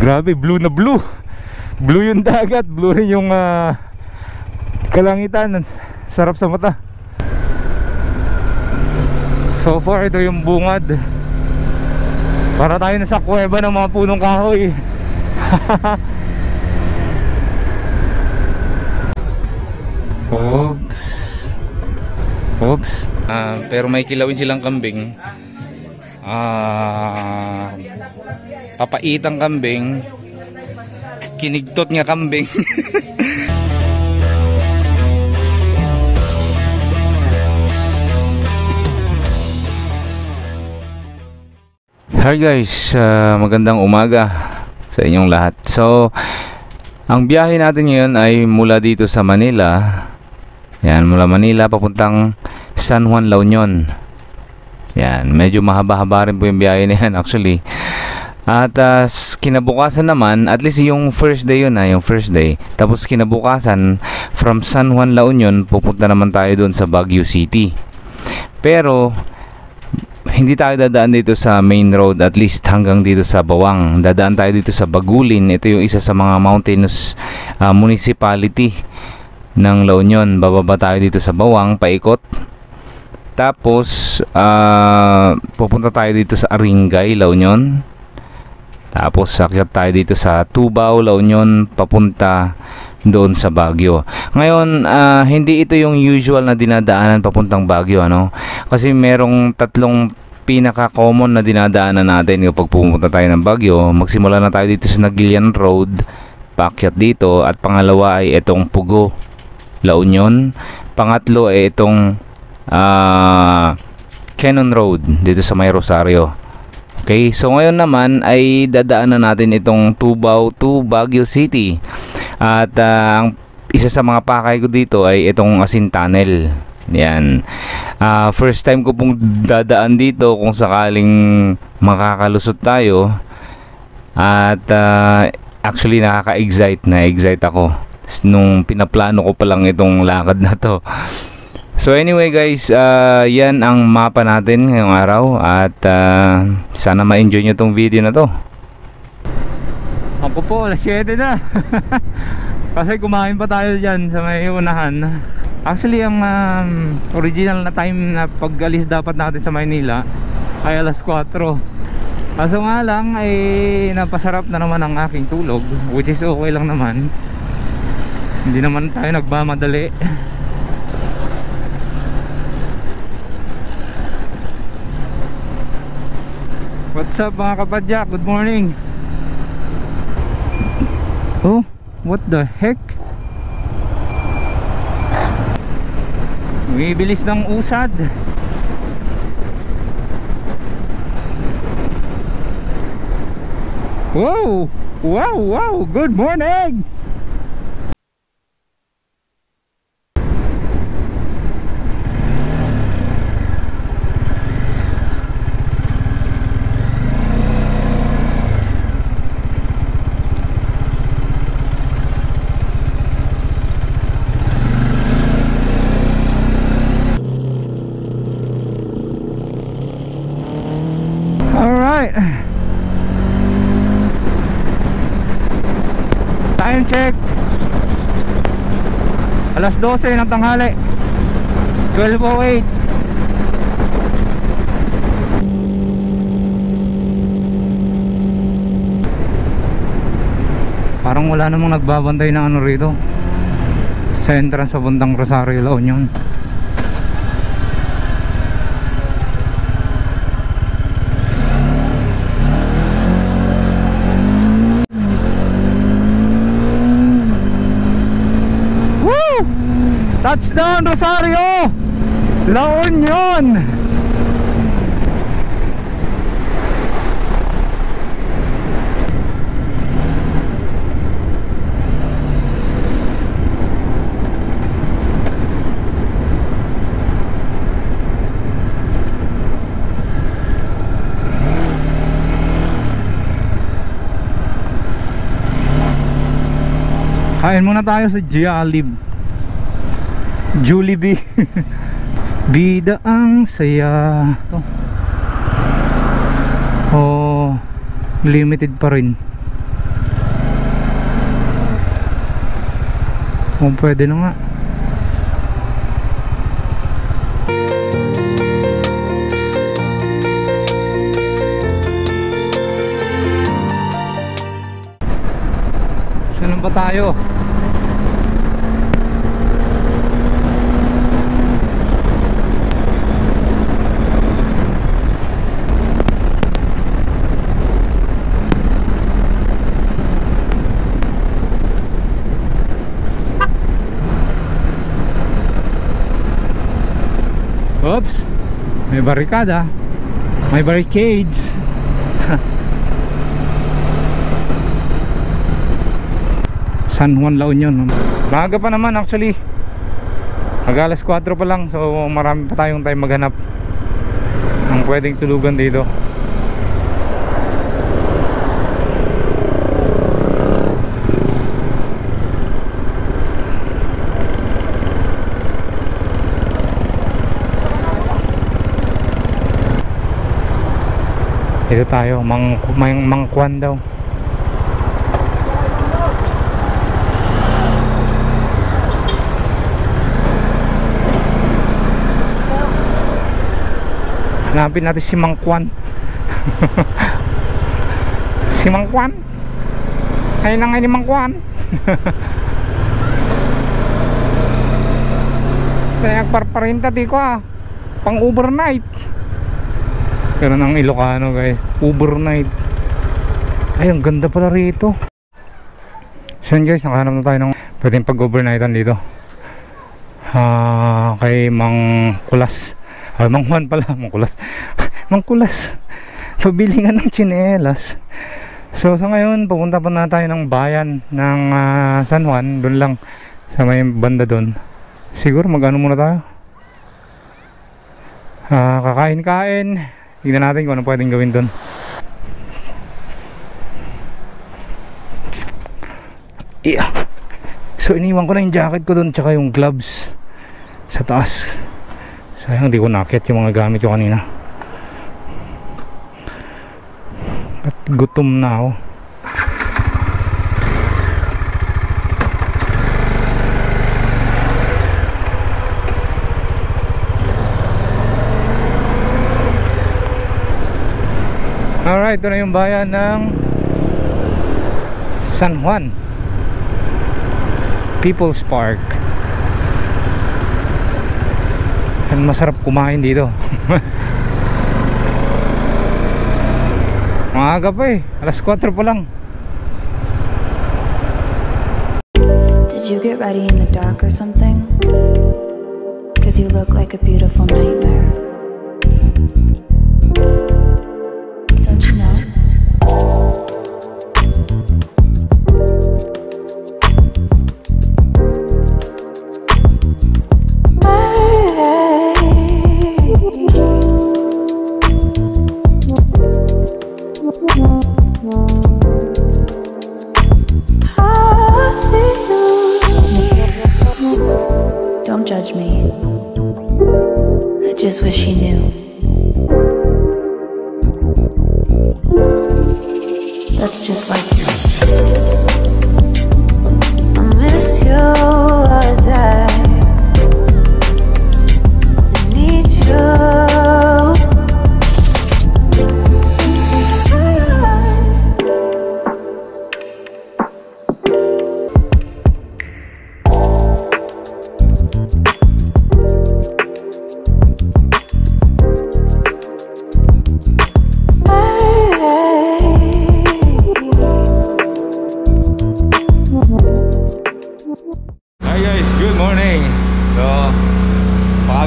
Grabe, blue na blue. Blue yung dagat, blue rin yung kalangitan. Sarap sa mata. So far, ito yung bungad. Para tayo nasa kuweba ng mga punong kahoy. Oops. Oops. Pero may kilawin silang kambing. Papaitang kambing. Kinigtot nga kambing. Hi guys, magandang umaga sa inyong lahat. So, ang biyahe natin ngayon ay mula dito sa Manila. Yan, mula Manila papuntang San Juan, La Union. Yan, medyo mahaba-haba rin po yung biyahe na yan actually. At kinabukasan naman, at least yung first day yun yung first day. Tapos kinabukasan, from San Juan, La Union, pupunta naman tayo doon sa Baguio City. Pero hindi tayo dadaan dito sa main road, at least hanggang dito sa Bawang. Dadaan tayo dito sa Bagulin. Ito yung isa sa mga mountainous municipality ng La Union. Bababa tayo dito sa Bawang, paikot. Tapos pupunta tayo dito sa Aringay, La Union. Tapos akyat tayo dito sa Tubao, La Union, papunta doon sa Baguio. Ngayon, hindi ito yung usual na dinadaanan papuntang Baguio, ano? Kasi merong tatlong pinaka-common na dinadaanan natin kapag pumunta tayo ng Baguio. Magsimula na tayo dito sa Nagilian Road, paakyat dito, at pangalawa ay itong Pugo, La Union. Pangatlo ay itong Cannon Road dito sa May Rosario. Okay, so ngayon naman ay dadaanan natin itong Tubao to Baguio City. At ang isa sa mga pakay ko dito ay itong Asin Tunnel. Yan. First time ko pong dadaan dito kung sakaling makakalusot tayo. At actually nakaka-excite, na-excite ako nung pinaplano ko pa lang itong lakad na to. So anyway guys, yan ang mapa natin ngayong araw. At sana ma-enjoy nyo tong video na to. Ako po, alas 7 na. Kasi kumain pa tayo dyan sa may unahan. Actually ang original na time na pag-alis dapat natin sa Maynila ay alas 4. Kaso nga lang ay napasarap na naman ang aking tulog, which is okay lang naman. Hindi naman tayo nagmamadali. What's up mga kapadyak? Good morning. Oh, what the heck? Bibilis ng usad. Wow! Wow! Wow! Good morning! Time check, alas 12 ng tanghali, 12:08. Parang wala namang nagbabantay ng ano rito sa entrance papuntang Rosario, La Union. Touchdown Rosario, La Union. Kain muna tayo sa Jollibee. Bida ang saya. Oh, limited pa rin. Kung pwede na nga. Saan ba tayo? Oops, may barikada, may barricades. San Juan, La Union. Maaga pa naman actually. Mag-alas 4 pa lang, so marami pa tayong time maghanap ng pwedeng tulugan dito. Dito tayo, Mangkuan daw. Hanapin natin si Mangkuan. Si Mangkuan. Ayun na nga ni Mangkuan. Kaya nagparparinta di ko pang overnight. Pero ng Ilocano guys, overnight. Ay, ang ganda pala rito. So yun guys, nakahanap na tayo ng pwedeng pag-overnightan dito. Kay Mang Kulas. Ay, Mang Juan pala, Mang Kulas. Mang Kulas. Pabilingan ng tsinelas. So sa ngayon, pupunta pa na tayo ng bayan ng San Juan. Doon lang, sa may banda doon. Siguro mag-ano muna tayo. Kakain-kain. Tignan natin kung ano pwedeng gawin doon. Yeah. So iniwan ko na yung jacket ko doon, tsaka yung gloves sa taas. Sayang di ko nakit yung mga gamit ko kanina. At gutom na ako. Alright, ito na yung bayan ng San Juan People's Park. And masarap kumain dito. Maaga pa alas 4 pa lang. Did you get ready in the dark or something? 'Cause you look like a beautiful nightmare. Don't you know? Don't judge me. I just wish you knew. That's just like you. I miss you as I need you.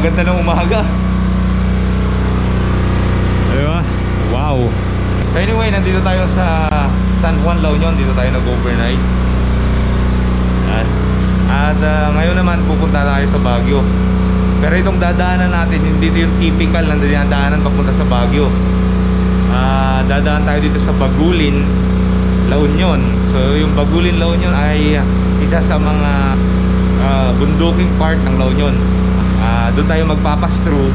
Ganda ng umaga. Diba? Wow. So anyway, nandito tayo sa San Juan, La Union. Dito tayo nag-overnight. At ngayon naman pupunta tayo sa Baguio. Pero itong dadaanan natin, hindi ito yung typical na dinadaanan papunta sa Baguio. Dadaan tayo dito sa Bagulin, La Union. So yung Bagulin, La Union ay isa sa mga bunduking part ng La Union. Doon tayo magpapass through,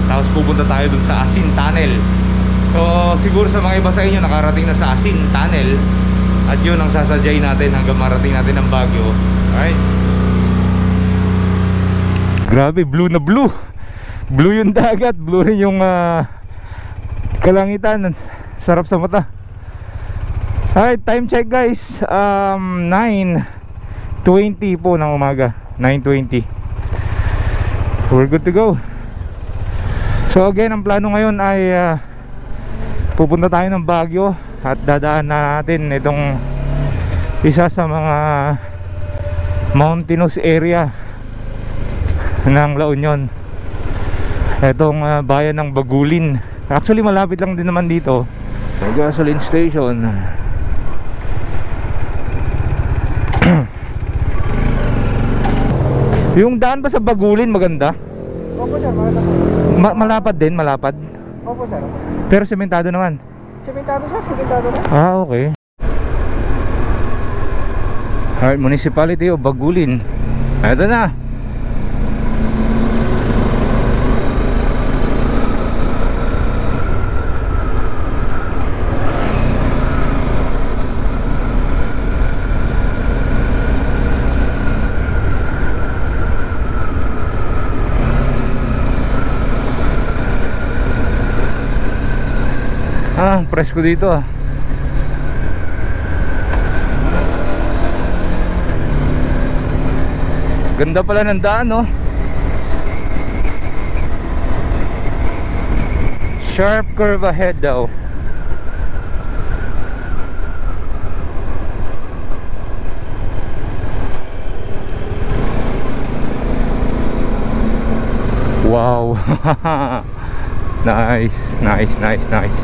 tapos pupunta tayo doon sa Asin Tunnel. So siguro sa mga iba sa inyo nakarating na sa Asin Tunnel, at yun ang sasadyay natin hanggang marating natin ang Baguio. Alright, Grabe, blue na blue. Blue yung dagat, blue rin yung kalangitan. Sarap sa mata. Alright, time check guys. 9:20 po ng umaga. 9:20. We're good to go. So again, ang plano ngayon ay pupunta tayo ng Baguio at dadaan na natin itong isa sa mga mountainous area ng La Union, itong bayan ng Bagulin. Actually malapit lang din naman dito, gasoline station. Yung daan ba sa Bagulin maganda? Opo sir, maganda po. Malapad din, malapad. Opo sir. Pero sementado naman. Sementado sir, sementado na. Okay. Alright, municipality of Bagulin. Ito na. Presko dito ah. Ganda pala ng daan, no? Sharp curve ahead daw. Wow. Nice, nice, nice, nice.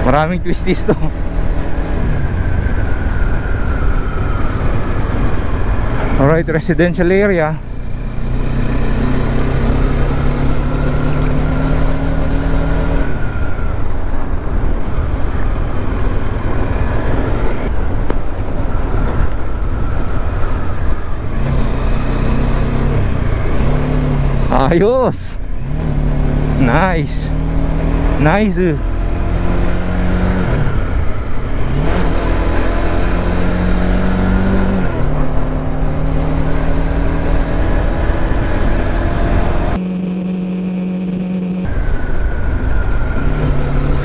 Maraming twisties to. Alright, residential area. Ayos. Nice. Nice.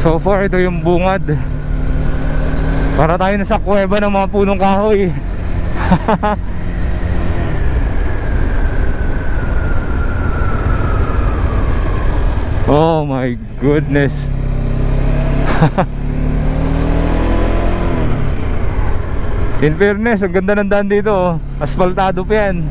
So far ito yung bungad. Para tayo nasa kuweba ng mga punong kahoy. Oh my goodness. In fairness, ang ganda ng daan dito, oh. Asfaltado pa yan.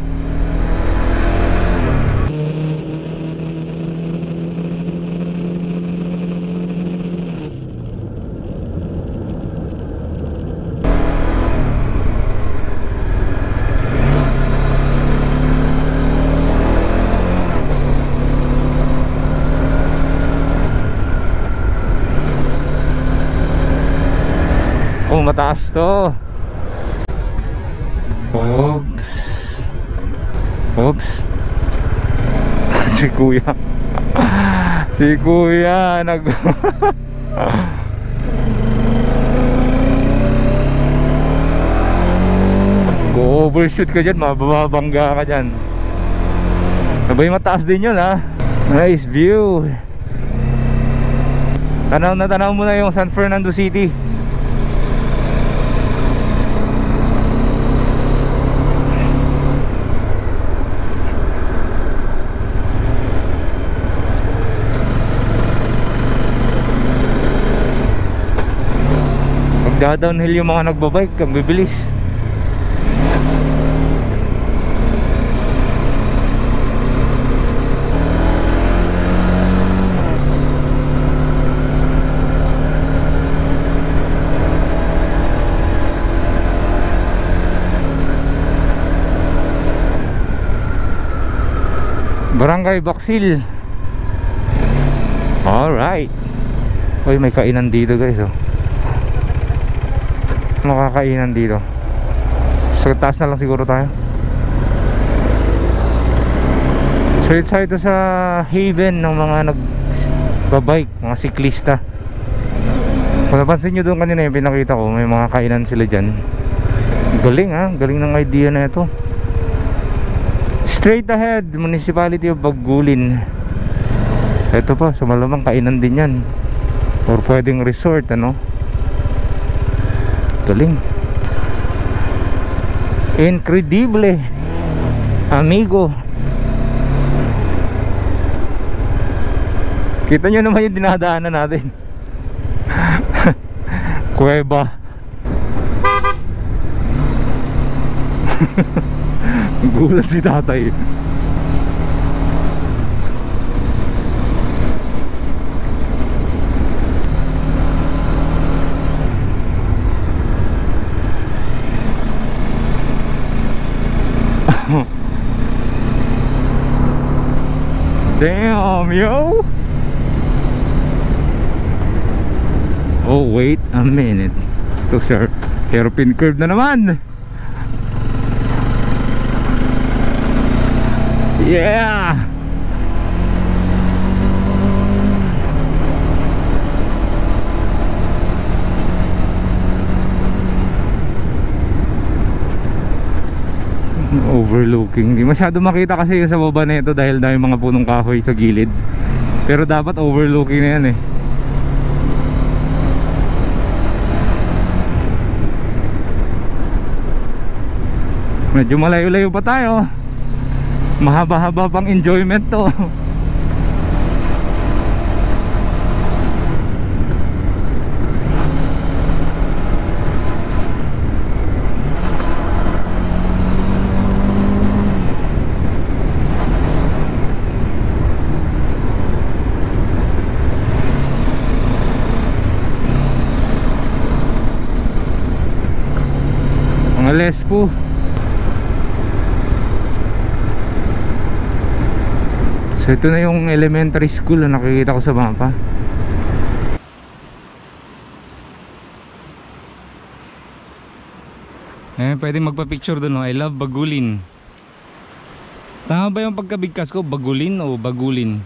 Oh, mataas to. Oops. Oops. Si kuya. Si kuya go overshoot ka dyan, mababangga ka dyan. Sabay mataas din yun ha. Nice view. Tanaw na tanaw mo na yung San Fernando City. Downhill yung mga nagbabike, ang bibilis. Barangay Baksil. Alright. Uy, may kainan dito guys, oh. Makakainan dito. Sa taas na lang siguro tayo. So ito sa haven ng mga nagbabike, mga siklista. Kung napansin nyo doon kanina yung pinakita ko, may mga kainan sila dyan. Galing ha, galing ng idea na ito. Straight ahead, Municipality of Bagulin. Ito pa, sa malamang kainan din yan. Or pwedeng resort, ano. Galing. Incredible, amigo. Kita nyo naman yung dinadaanan natin. Kuweba. Gulat si tatay. Damn, yo. Oh, wait a minute. Ito sir, hairpin curve na naman. Yeah. Overlooking. Hindi masyado makita kasi yung sa baba na ito dahil dahil mga punong kahoy sa gilid. Pero dapat overlooking na yan eh. Medyo malayo-layo pa tayo. Mahaba-haba pang enjoyment to. Mga lespo. So ito na yung elementary school na nakikita ko sa mapa. Pwedeng magpa-picture doon, no? I love Bagulin. Tama ba yung pagkabigkas ko? Bagulin o Bagulin?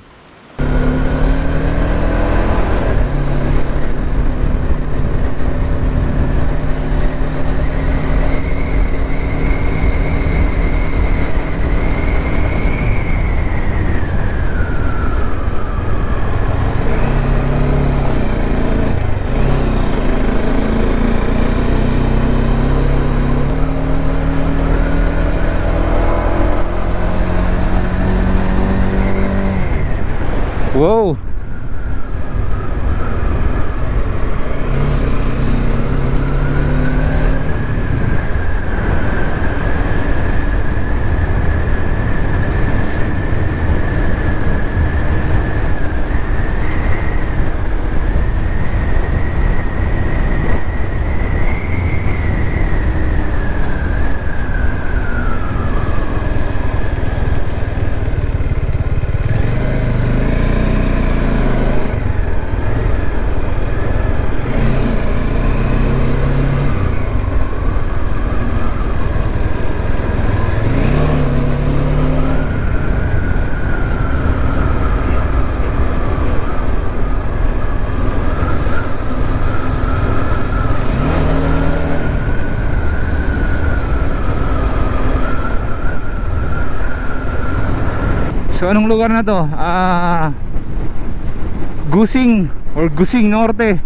Wow. So anong lugar na to? Gusing or Gusing Norte.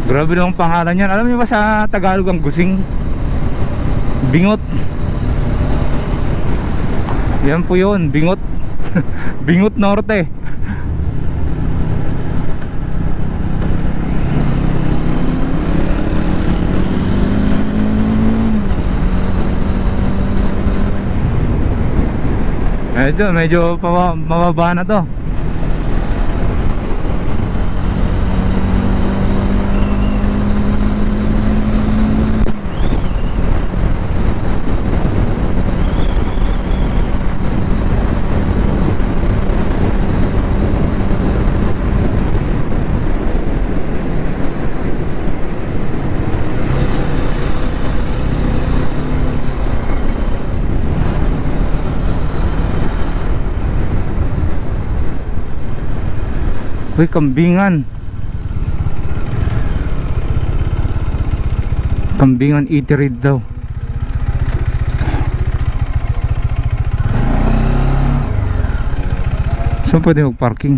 Grabe lang ang pangalan yan. Alam niyo ba sa Tagalog ang Gusing? Bingot. Yan po yun, Bingot. Bingot Norte. Medyo mababa na to. Uy, kambingan. Kambingan eatery daw. Saan pwede mag-parking?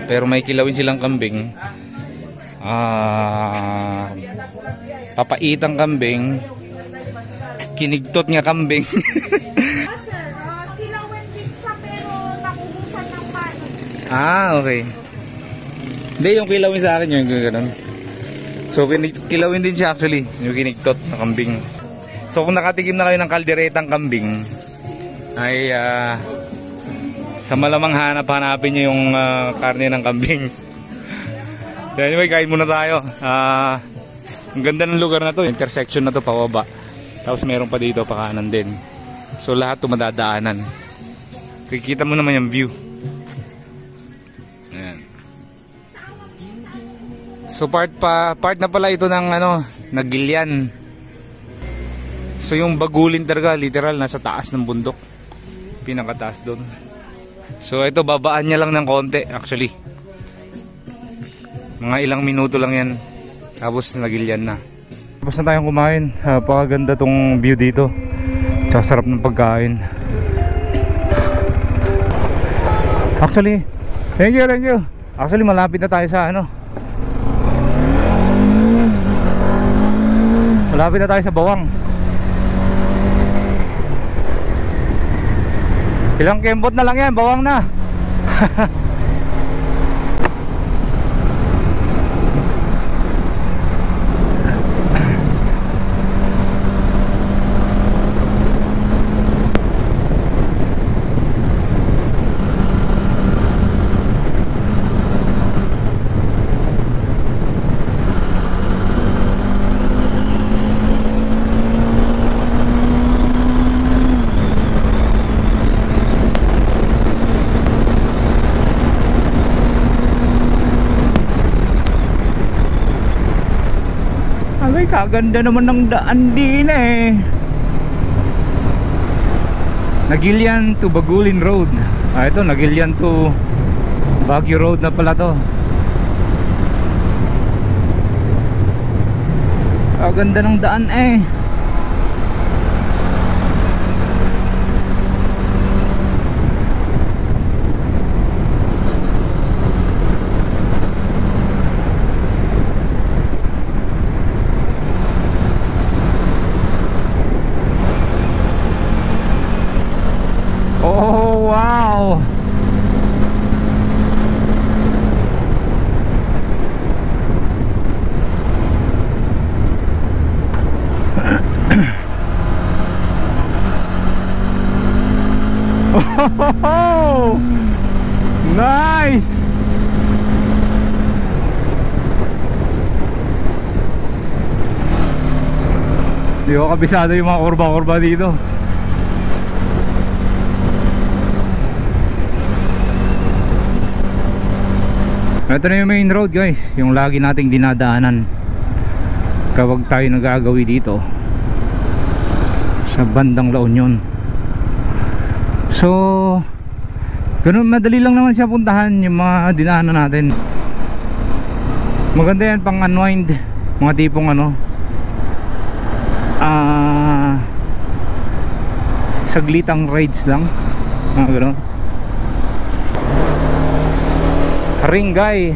Pero may kilawin silang kambing. Papaitang kambing. Kinigtot nga kambing. Kilawin din siya pero nakuhusan ng paano. Okay. Hindi, yung kilawin sa akin yung gano'n. So kilawin din siya actually, yung kinigtot na kambing. So kung nakatikim na kayo ng kalderetang kambing, ay sa malamang hanapin nyo yung karne ng kambing. Anyway, kain muna tayo. Ang ganda ng lugar na to, intersection na to pababa. Tapos meron pa dito pa kanan din. So lahat ito madadaanan. Kikita mo naman yung view. Ayan. So part na pala ito ng Nagilian. So yung Bagulin talaga, literal nasa taas ng bundok. Pinakataas doon. So ito, babaan niya lang ng konti actually. Mga ilang minuto lang yan. Tapos Nagilian na. Tapos na tayong kumain. Pakaganda tong view dito. Tsaka sarap ng pagkain. Actually, thank you. Actually, malapit na tayo sa malapit na tayo sa Bawang. Ilang kembot na lang yan, Bawang na. Kaganda naman ng daan din eh. Nagilian to Bagulin Road. Ito Nagilian to Baguio Road na pala to. Kaganda ng daan eh. Oh wow. Oh, nice. Di ko kabisado yung mga kurba-kurba dito. Ito na yung main road guys, yung lagi nating dinadaanan kapag tayo nag-aagawi dito sa bandang La Union. So ganun, madali lang naman siya puntahan yung mga dinaanan natin. Maganda yan pang unwind, mga tipong saglitang rides lang, mga ganun. Ringay.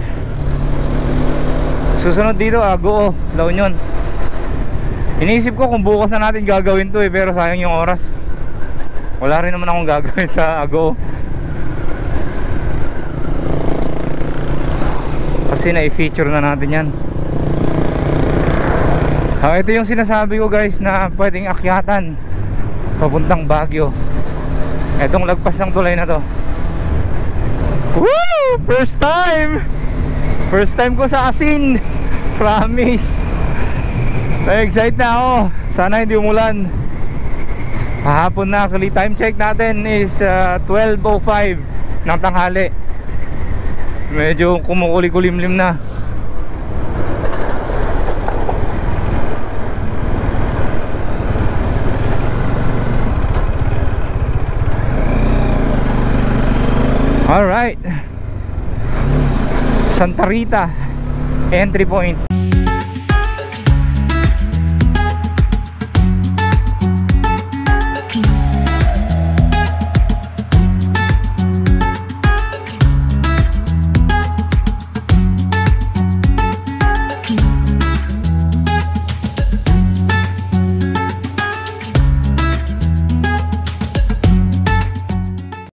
Susunod dito Agoo, La Union. Iniisip ko kung bukas na natin gagawin to pero sayang yung oras. Wala rin naman akong gagawin sa Agoo kasi na-feature na natin yan. Ito yung sinasabi ko guys na pwedeng akyatan papuntang Baguio. Etong lagpas ng tulay na to. Woo! First time ko sa Asin. Promise. Na-excite na ako. Sana hindi umulan. Hapon na actually. Time check natin is 12:05 ng tanghali. Medyo kumukulim-kulimlim na. Alright, Santa Rita entry point.